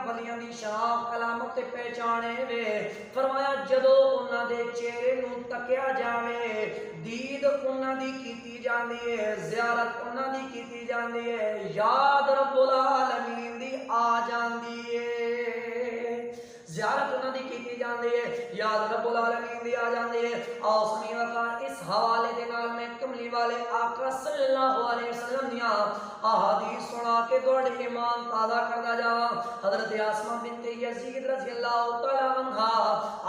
ولیاں دی شناخت علامت تے پہچانے وے فرمایا جدو انہاں دے چہرے نو تکیا جاوے دید انہاں دی کیتی جاندی ہے زیارت انہاں دی کیتی جاندی ہے یاد رب العالمین دی آ جاندی ہے زیارت انہاں دی کیتی جاندی ہے یاد رب العالمین دی آ جاندی ہے آؤ سنی وقار اس حوالے دے نال میں کملی والے آقا صلی اللہ علیہ وسلم دیاں احادیث سنا کے دوڑے ایمان تازہ کردا جاواں حضرت آسمہ بنت یزید رضی اللہ تعالی عنہا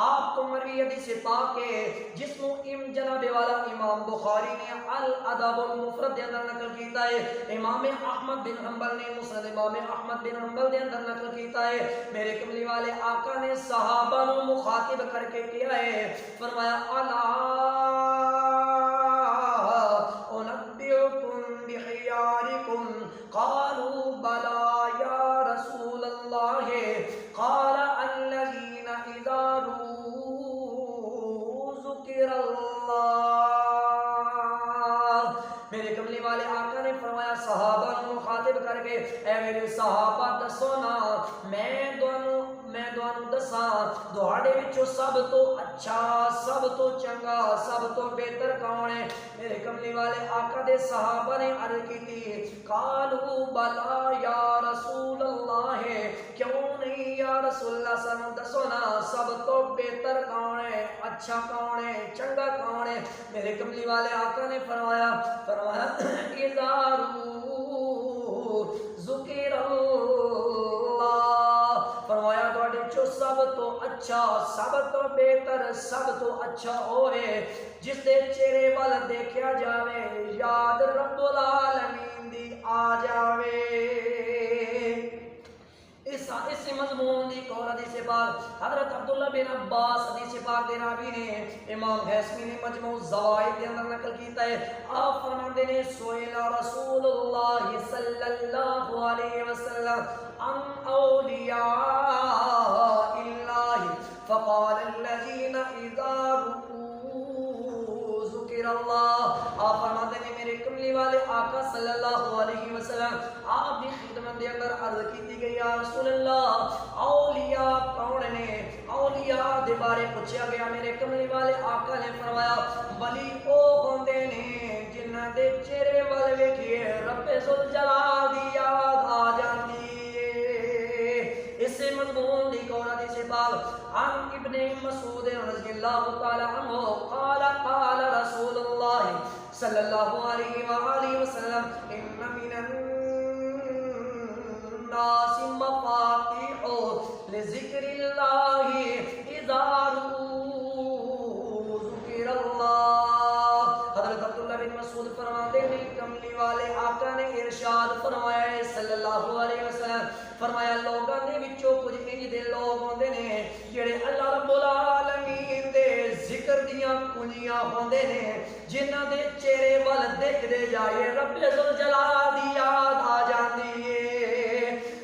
آپ کو مروی حدیث پاک ہے جس نو جناب والا امام بخاری نے الادب المفرد دے اندر نقل کیتا ہے امام احمد بن حنبل نے مسند امام احمد بن حنبل دے اندر نقل کیتا ہے میرے کملی والے آقا نے صحابہ نو مخاطب کر کے کیا ہے فرمایا الا انبئکم بخیارکم قالوا بلا یا رسول اللہ قال الذین اذا ذکر اللہ میرے کملی والے آقا نے فرمایا صحابہ کو مخاطب کر کے اے میرے صحابہ دسو نا میں دوانو دساں دوڑے وچوں سب تو اچھا سب تو چنگا سب تو بہتر کون ہے میرے کملی والے آقا دے صحابہ نے عرض کی تھی قالوا بلا یا رسول اللہ کیوں نہیں یا رسول اللہ سانو دسو نا سب تو بہتر کون ہے اچھا کون ہے چنگا کون ہے میرے کملی والے آقا نے فرمایا اذا ذکر اللہ فرمایا دوڑے جو سب تو اچھا سب تو بہتر سب تو اچھا ہوئے جس دے چہرے وال دیکھیا جاوے یاد رب العالمین دی آ جاوے اس مضمون دی قول حدیث پاک حضرت عبداللہ بن عباس حدیث پاک دے راوی نے امام حیثمی نے مجموع الزوائد کے اندر نقل کیتا ہے آپ فرماندے نے سئل رسول اللہ صلی اللہ علیہ وسلم عن اولیاء اللہ فقال الذین اذا ذکر اللہ آپ فرماتے ہیں میرے کملی والے آقا صلی اللہ علیہ وسلم آپ کی خدمت دے اندر عرض کی گئی یا رسول اللہ اولیاء کون نے اولیاء دے بارے پوچھا گیا میرے کملی والے آقا نے فرمایا ولی او ہوندے نے جنہاں دے چہرے ول ویکھیے رب ذوالجلال دی یاد آ جاندی اسے مضمون دی قول حدیث پاک عن ابن مسعود رضی اللہ تعالی عنہ قال رسول اللہ صلی اللہ علیہ وآلہ وسلم ان من الناس مفاتیح لذکر اللہ اذا ذکر اللہ حضرت عبداللہ بن مسعود فرماتے ہیں کملی والے آقا نے ارشاد فرمایا ہے صلی اللہ علیہ وسلم فرمایا لوگاں دے وچوں کچھ انج دے لوگ ہوندے نے جڑے اللہ رب العالمین دے ذکر دیاں کنجیاں ہوندے نے جنہاں دے چہرے ول دیکھدے جائے رب ذوالجلال دی یاد آ جاندی ہے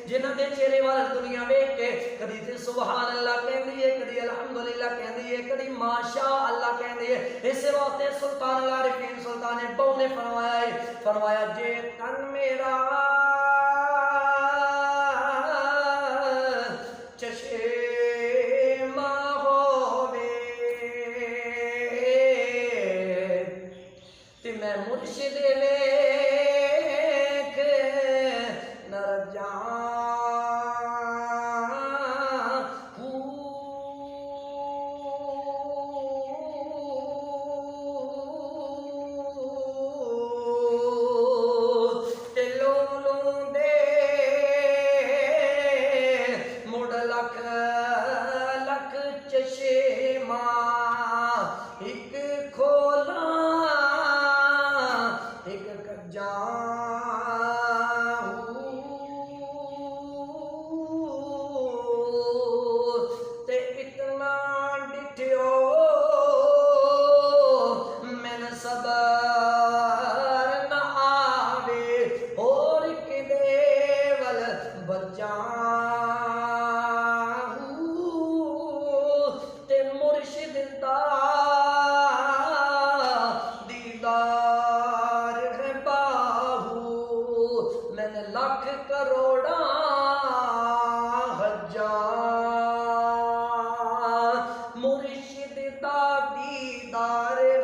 جنہاں دے چہرے ول دنیا ویکھ کے کدی تے سبحان اللہ کہندی ہے کدی الحمدللہ کہندی ہے کدی ماشاء اللہ کہندی ہے اس واسطے سلطان العارفین سلطان بہو نے فرمایا جے تن میرا چشمہ ہووے تے میں مرشد ویکھ نر جاں لو ਮੁਰਸ਼ਿਦ ਦਾ ਦੀਦਾਰ